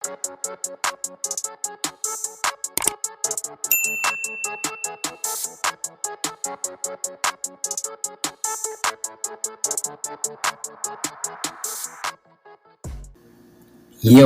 Yo,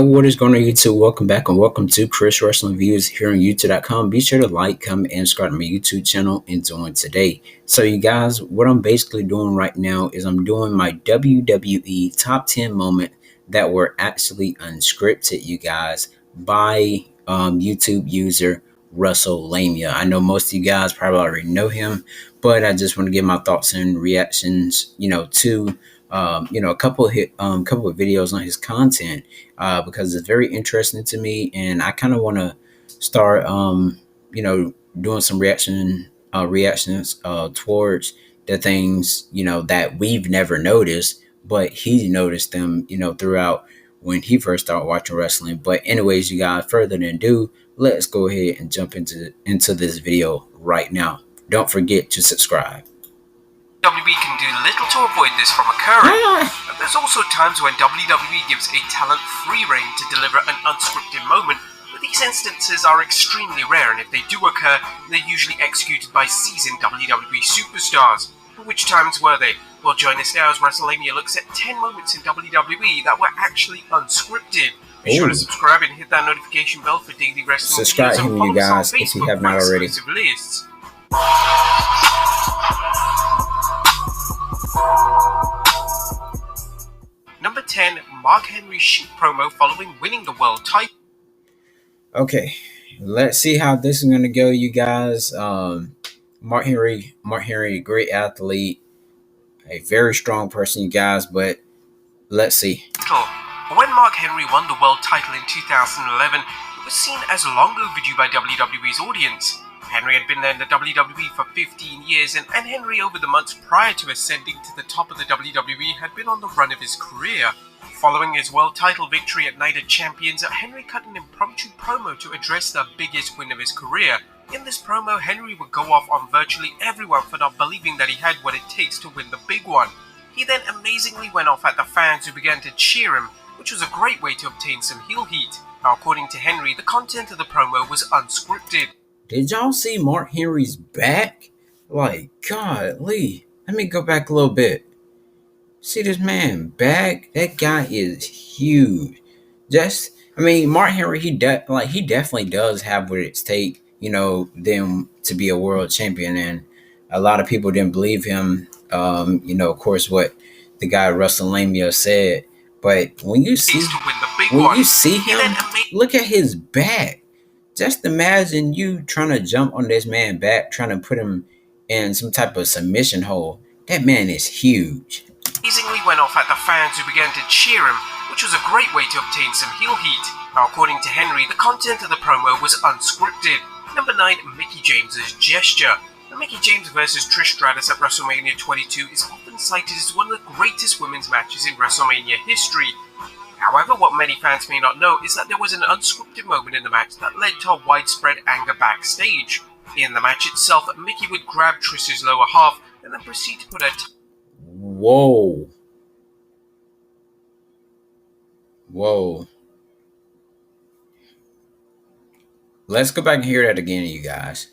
what is going on YouTube? Welcome back and welcome to Khris Wrestling Views here on YouTube.com. Be sure to like, comment, and subscribe to my YouTube channel and join today. So you guys, what I'm basically doing right now is I'm doing my WWE top 10 moment that were actually unscripted, you guys, by YouTube user WrestleMania. I know most of you guys probably already know him, but I just want to give my thoughts and reactions, to a couple of videos on his content because it's very interesting to me, and I kind of want to start doing some reactions towards the things that we've never noticed, but he noticed them throughout when he first started watching wrestling. But anyways, you guys, further than ado, let's go ahead and jump into this video right now. Don't forget to subscribe. WWE can do little to avoid this from occurring. But there's also times when WWE gives a talent free rein to deliver an unscripted moment, but these instances are extremely rare, and if they do occur, they're usually executed by seasoned WWE superstars. But which times were they? Well, join us now as WrestleMania looks at 10 moments in WWE that were actually unscripted. Be sure to subscribe and hit that notification bell for daily wrestling subscribe videos, him, you guys, if you have not already. Lists. Number 10, Mark Henry's shoot promo following winning the world title. Okay, let's see how this is gonna go, you guys. Mark Henry, great athlete, a very strong person, you guys. But let's see. When Mark Henry won the world title in 2011, it was seen as long overdue by WWE's audience. Henry had been there in the WWE for 15 years, and Henry, over the months prior to ascending to the top of the WWE, had been on the run of his career. Following his world title victory at Night of Champions, Henry cut an impromptu promo to address the biggest win of his career. In this promo, Henry would go off on virtually everyone for not believing that he had what it takes to win the big one. He then amazingly went off at the fans, who began to cheer him, which was a great way to obtain some heel heat. Now, according to Henry, the content of the promo was unscripted. Did y'all see Mark Henry's back? Like, golly. Let me go back a little bit. See this man back? That guy is huge. Mark Henry, he definitely does have what it takes, them to be a world champion. And a lot of people didn't believe him. Of course, what the guy at WrestleMania said. But when you see him, look at his back. Just imagine you trying to jump on this man back, trying to put him in some type of submission hold. That man is huge. Amazingly went off at the fans, who began to cheer him, which was a great way to obtain some heel heat. Now, according to Henry, the content of the promo was unscripted. Number 9, Mickie James's gesture. The Mickie James vs Trish Stratus at WrestleMania 22 is often cited as one of the greatest women's matches in WrestleMania history. However, what many fans may not know is that there was an unscripted moment in the match that led to widespread anger backstage. In the match itself, Mickie would grab Trish's lower half and then proceed to put her Whoa. Let's go back and hear that again, you guys.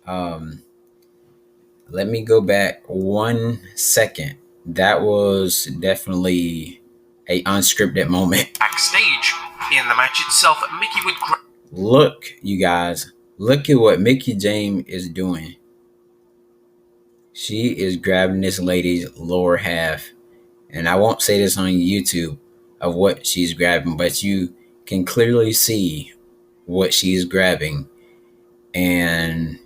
Let me go back 1 second. That was definitely a unscripted moment. Backstage. In the match itself, Mickie would look, you guys. Look at what Mickie James is doing. She is grabbing this lady's lower half. And I won't say this on YouTube of what she's grabbing, but you can clearly see what she's grabbing. And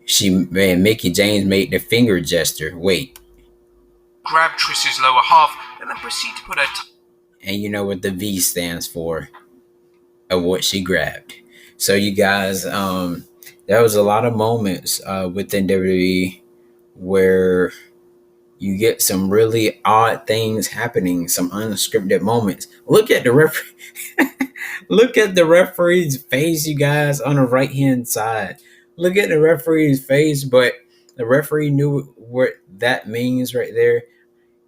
Mickie James made the finger gesture. Wait. Grab Trish's lower half and then proceed to put her and you know what the V stands for of what she grabbed. So you guys, there was a lot of moments within WWE where you get some really odd things happening, some unscripted moments. Look at the referee. Look at the referee's face, you guys, on the right-hand side. Look at the referee's face, but the referee knew what that means right there.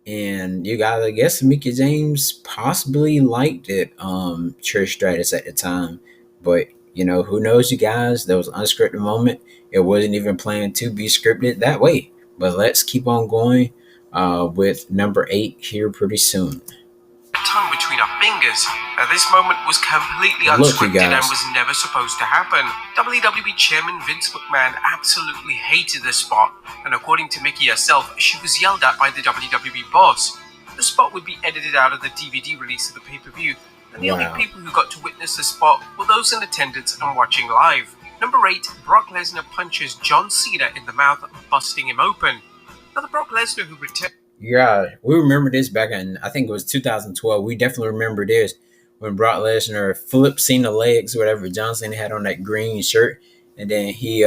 And you guys, I guess Mickey James possibly liked it, Trish Stratus at the time. But who knows, you guys? That was an unscripted moment. It wasn't even planned to be scripted that way. But let's keep on going with number 8 here pretty soon. Tongue between our fingers. This moment was completely Look, you unscripted and guys. was never supposed to happen. WWE Chairman Vince McMahon absolutely hated this spot, and according to Mickie herself, she was yelled at by the WWE boss. The spot would be edited out of the DVD release of the pay-per-view, and the only people who got to witness the spot were those in attendance and watching live. Number 8, Brock Lesnar punches John Cena in the mouth, busting him open. Now the Brock Lesnar who returned. Yeah, we remember this back in, I think it was 2012. We definitely remember this when Brock Lesnar flipped Cena legs, whatever. John Cena had on that green shirt, and then he,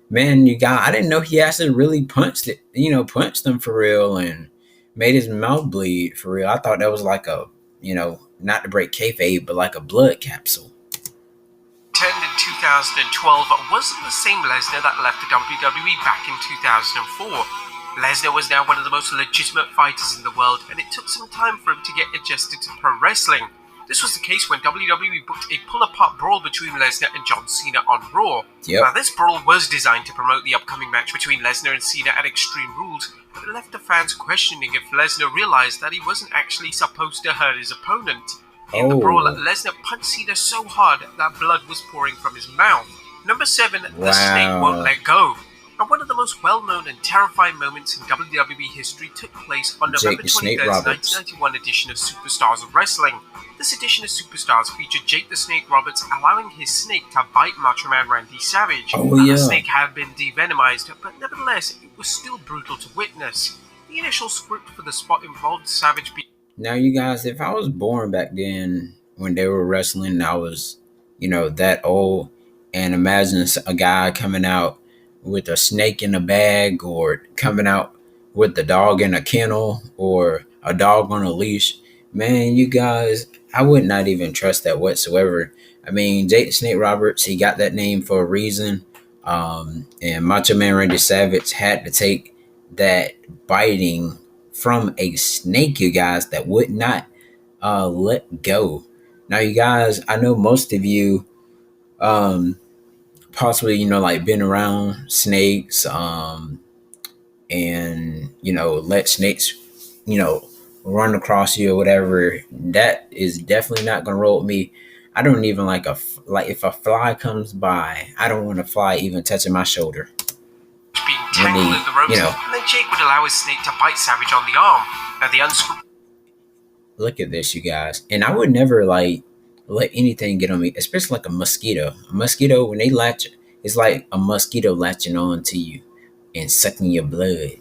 man, you got, I didn't know he actually really punched it, punched him for real and made his mouth bleed for real. I thought that was like a, not to break kayfabe, but like a blood capsule. Returned in 2012 wasn't the same Lesnar that left the WWE back in 2004. Lesnar was now one of the most legitimate fighters in the world, and it took some time for him to get adjusted to pro wrestling. This was the case when WWE booked a pull-apart brawl between Lesnar and John Cena on Raw. Yep. Now, this brawl was designed to promote the upcoming match between Lesnar and Cena at Extreme Rules, but it left the fans questioning if Lesnar realized that he wasn't actually supposed to hurt his opponent. In the brawl, Lesnar punched Cena so hard that blood was pouring from his mouth. Number 7, the Snake Won't Let Go. And one of the most well-known and terrifying moments in WWE history took place on November 23rd, 1991 edition of Superstars of Wrestling. This edition of Superstars featured Jake the Snake Roberts allowing his snake to bite Macho Man Randy Savage. The snake had been devenomized, but nevertheless, it was still brutal to witness. The initial script for the spot involved Savage being... Now, you guys, if I was born back then when they were wrestling and I was, that old, and imagine a guy coming out with a snake in a bag or coming out with the dog in a kennel or a dog on a leash, man, you guys, I would not even trust that whatsoever. I mean, Jake the Snake Roberts, he got that name for a reason. And Macho Man Randy Savage had to take that biting from a snake, you guys, that would not let go. Now, you guys, I know most of you possibly, like been around snakes, and, let snakes, run across you or whatever. That is definitely not going to roll with me. I don't even like if a fly comes by, I don't want a fly even touching my shoulder. Being tangled in the ropes, and then Jake would allow his snake to bite Savage on the arm. Now the unscripted... Look at this, you guys. And I would never let anything get on me, especially like a mosquito. A mosquito, when they latch, it's like a mosquito latching on to you and sucking your blood.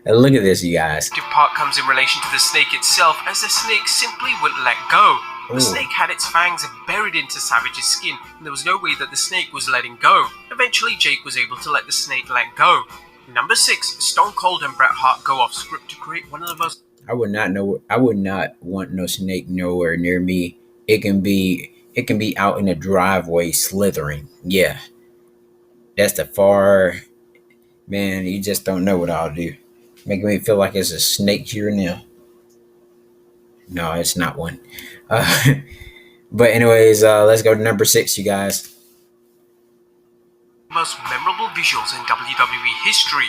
Look at this, you guys. The part comes in relation to the snake itself, as the snake simply wouldn't let go. The snake had its fangs buried into Savage's skin, and there was no way that the snake was letting go. Eventually, Jake was able to let the snake let go. Number 6, Stone Cold and Bret Hart go off script to create one of the most... I would not want no snake nowhere near me. It can be out in the driveway slithering. Yeah. That's the far, man, you just don't know what I'll do. Making me feel like it's a snake here and there. No, it's not one. But anyways, let's go to number 6, you guys. Most memorable visuals in WWE history.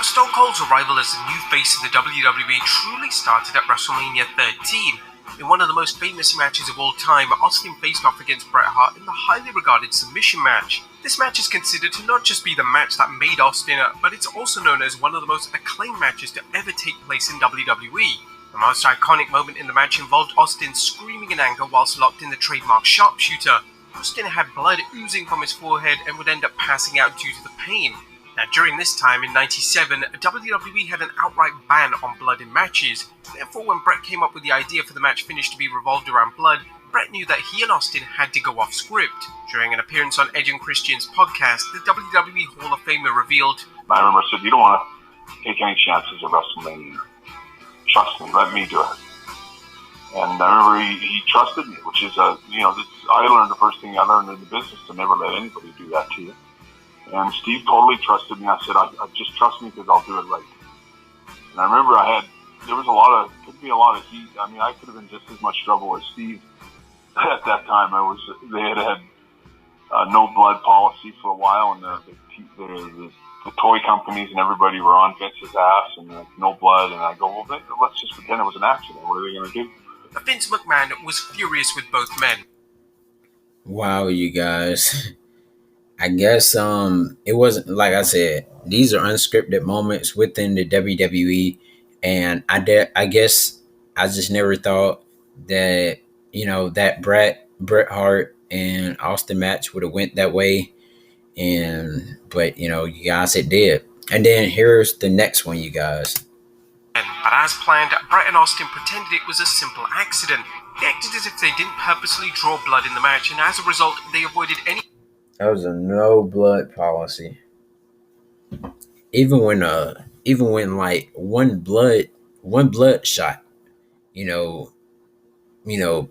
Stone Cold's arrival as the new face of the WWE truly started at WrestleMania 13. In one of the most famous matches of all time, Austin faced off against Bret Hart in the highly regarded submission match. This match is considered to not just be the match that made Austin, but it's also known as one of the most acclaimed matches to ever take place in WWE. The most iconic moment in the match involved Austin screaming in anger whilst locked in the trademark sharpshooter. Austin had blood oozing from his forehead and would end up passing out due to the pain. Now, during this time in '97, WWE had an outright ban on blood in matches. Therefore, when Bret came up with the idea for the match finish to be revolved around blood, Bret knew that he and Austin had to go off script. During an appearance on Edge and Christian's podcast, the WWE Hall of Famer revealed, I remember I said, you don't want to take any chances at WrestleMania. Trust me, let me do it. And I remember he trusted me, which is, I learned the first thing I learned in the business, to never let anybody do that to you. And Steve totally trusted me. I said, I just trust me because I'll do it right. And I remember I had there was could be a lot of heat. I mean, I could have been just as much trouble as Steve at that time. They had no blood policy for a while, and the toy companies and everybody were on Vince's ass and no blood. And I go, well, let's just pretend it was an accident. What are they going to do? Vince McMahon was furious with both men. Wow, you guys. I guess it wasn't, like I said, these are unscripted moments within the WWE, and I guess I just never thought that that Bret Hart and Austin match would have went that way, but you guys, it did. And then here's the next one, you guys. But as planned, Bret and Austin pretended it was a simple accident. They acted as if they didn't purposely draw blood in the match, and as a result, they avoided any. That was a no blood policy. Even when like one blood shot,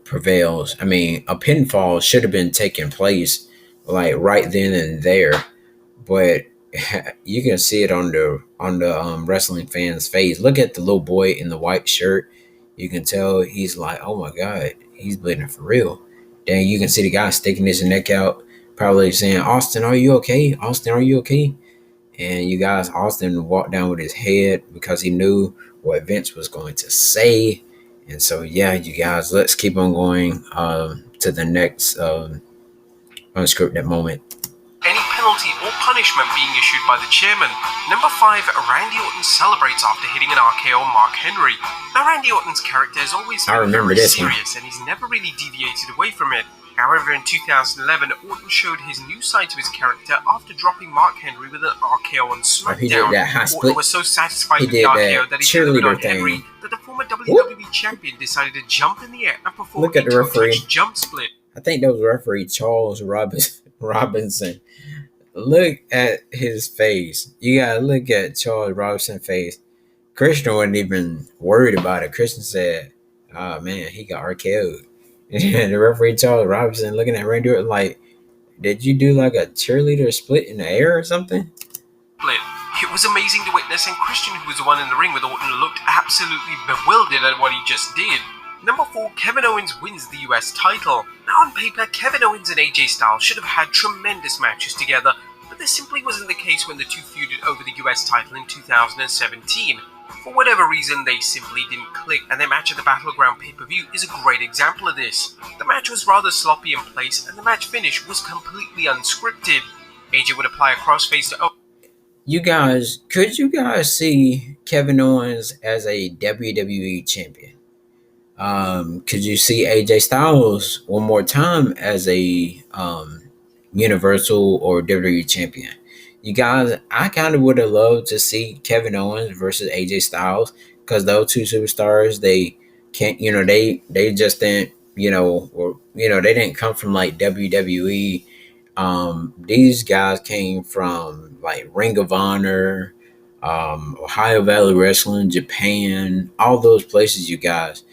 prevails. I mean, a pinfall should have been taking place like right then and there, but you can see it on the wrestling fans' face. Look at the little boy in the white shirt. You can tell he's like, oh my god, he's bleeding for real. Then you can see the guy sticking his neck out, probably saying, Austin, are you okay? Austin, are you okay? And you guys, Austin walked down with his head because he knew what Vince was going to say. And so, yeah, you guys, let's keep on going to the next unscripted moment. Any penalty or punishment being issued by the chairman. Number 5, Randy Orton celebrates after hitting an RKO on Mark Henry. Now, Randy Orton's character has always been very serious, and he's never really deviated away from it. However, in 2011, Orton showed his new side to his character after dropping Mark Henry with an RKO on SmackDown. Orton was so satisfied with the RKO that he threw it on Henry that the former WWE champion decided to jump in the air and perform a two-touch jump split. I think that was referee Charles Robinson. Look at his face. You gotta look at Charles Robinson's face. Christian wasn't even worried about it. Christian said, oh man, he got RKO'd. And the referee Charles Robinson looking at Randy Orton like, did you do like a cheerleader split in the air or something? It was amazing to witness, and Christian, who was the one in the ring with Orton, looked absolutely bewildered at what he just did. Number 4, Kevin Owens wins the US title. Now on paper, Kevin Owens and AJ Styles should have had tremendous matches together, but this simply wasn't the case when the two feuded over the US title in 2017. For whatever reason, they simply didn't click, and their match at the Battleground pay-per-view is a great example of this. The match was rather sloppy in place, and the match finish was completely unscripted. AJ would apply a crossface to Owens. You guys, could you guys see Kevin Owens as a WWE champion? Could you see AJ Styles one more time as a Universal or WWE champion? You guys, I kind of would have loved to see Kevin Owens versus AJ Styles, because those two superstars, they can't, they just didn't, they didn't come from like WWE. These guys came from like Ring of Honor, Ohio Valley Wrestling, Japan, all those places, you guys.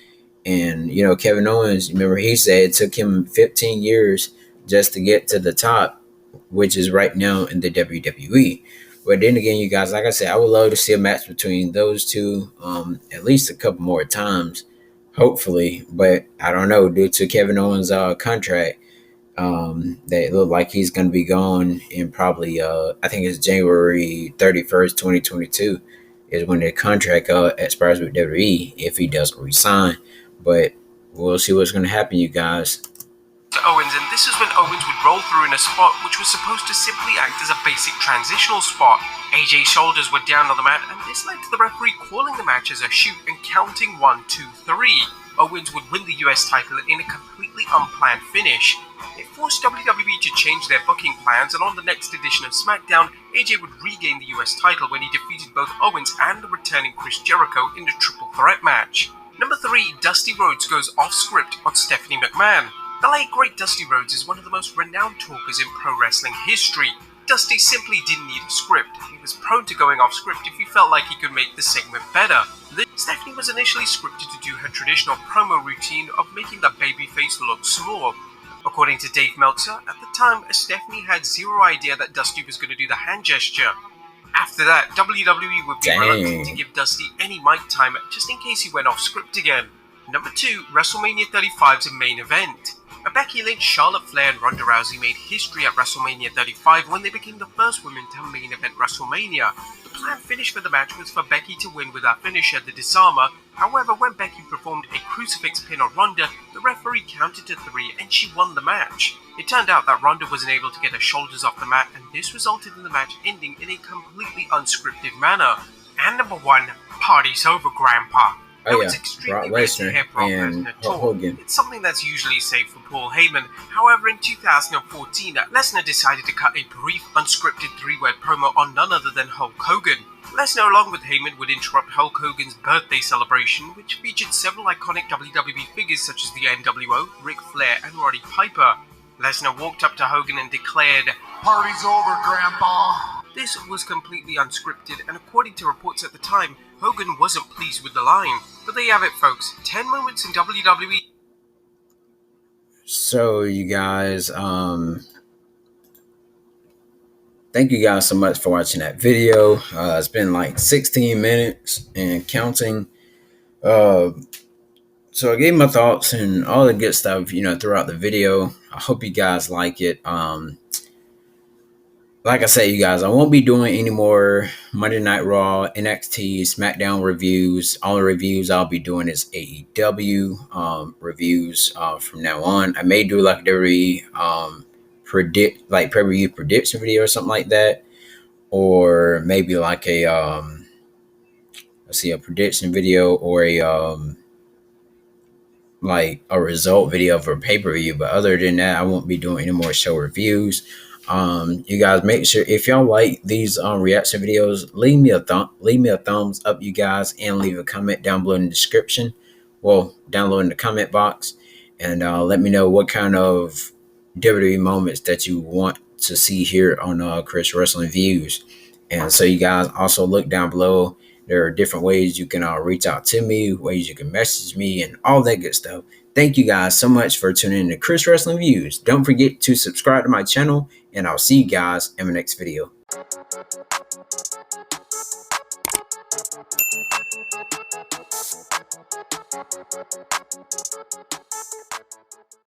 And, Kevin Owens, remember he said it took him 15 years just to get to the top, which is right now in the WWE. But then again, you guys, like I said, I would love to see a match between those two at least a couple more times, hopefully. But I don't know, due to Kevin Owens' contract, that look like he's going to be gone in probably, I think it's January 31st, 2022 is when the contract expires with WWE, if he doesn't resign. But we'll see what's going to happen, you guys. To Owens, and this is when Owens would roll through in a spot which was supposed to simply act as a basic transitional spot. AJ's shoulders were down on the mat, and this led to the referee calling the match as a shoot and counting 1, 2, 3. Owens would win the US title in a completely unplanned finish. It forced WWE to change their booking plans, and on the next edition of SmackDown, AJ would regain the US title when he defeated both Owens and the returning Chris Jericho in a triple threat match. Number 3, Dusty Rhodes goes off script on Stephanie McMahon. The late great Dusty Rhodes is one of the most renowned talkers in pro wrestling history. Dusty simply didn't need a script. He was prone to going off script if he felt like he could make the segment better. Stephanie was initially scripted to do her traditional promo routine of making the babyface look small. According to Dave Meltzer, at the time, Stephanie had zero idea that Dusty was going to do the hand gesture. After that, WWE would be reluctant to Dang. give Dusty any mic time just in case he went off script again. Number 2, WrestleMania 35's main event. Becky Lynch, Charlotte Flair, and Ronda Rousey made history at WrestleMania 35 when they became the first women to main event WrestleMania. The planned finish for the match was for Becky to win with her finisher, the Disarmer. However, when Becky performed a crucifix pin on Ronda, the referee counted to 3 and she won the match. It turned out that Ronda wasn't able to get her shoulders off the mat, and this resulted in the match ending in a completely unscripted manner. And number 1, Party's Over, Grandpa. Oh It's yeah, extremely Brock rare to hear Lesnar Brock and Lesnar Hulk talk. Hogan. It's something that's usually saved for Paul Heyman. However, in 2014, Lesnar decided to cut a brief, unscripted 3-word promo on none other than Hulk Hogan. Lesnar, along with Heyman, would interrupt Hulk Hogan's birthday celebration, which featured several iconic WWE figures such as the NWO, Ric Flair, and Roddy Piper. Lesnar walked up to Hogan and declared, "Party's over, Grandpa." This was completely unscripted, and according to reports at the time, Hogan wasn't pleased with the line. But there you have it, folks. 10 moments in WWE. So you guys, thank you guys so much for watching that video. It's been like 16 minutes and counting. Uh, so I gave my thoughts and all the good stuff, throughout the video. I hope you guys like it. Like I said, you guys, I won't be doing any more Monday Night Raw, NXT, SmackDown reviews. All the reviews I'll be doing is AEW reviews from now on. I may do like every pay-per-view prediction video or something like that, or maybe like a a prediction video or a result video for pay-per-view. But other than that, I won't be doing any more show reviews. You guys make sure if y'all like these reaction videos, leave me a thumbs up, you guys, and leave a comment down below in the description. Well, down below in the comment box, and let me know what kind of WWE moments that you want to see here on Khris Wrestling Views. And so you guys also look down below. There are different ways you can reach out to me, ways you can message me, and all that good stuff. Thank you guys so much for tuning in to Khris Wrestling Views. Don't forget to subscribe to my channel, and I'll see you guys in the next video.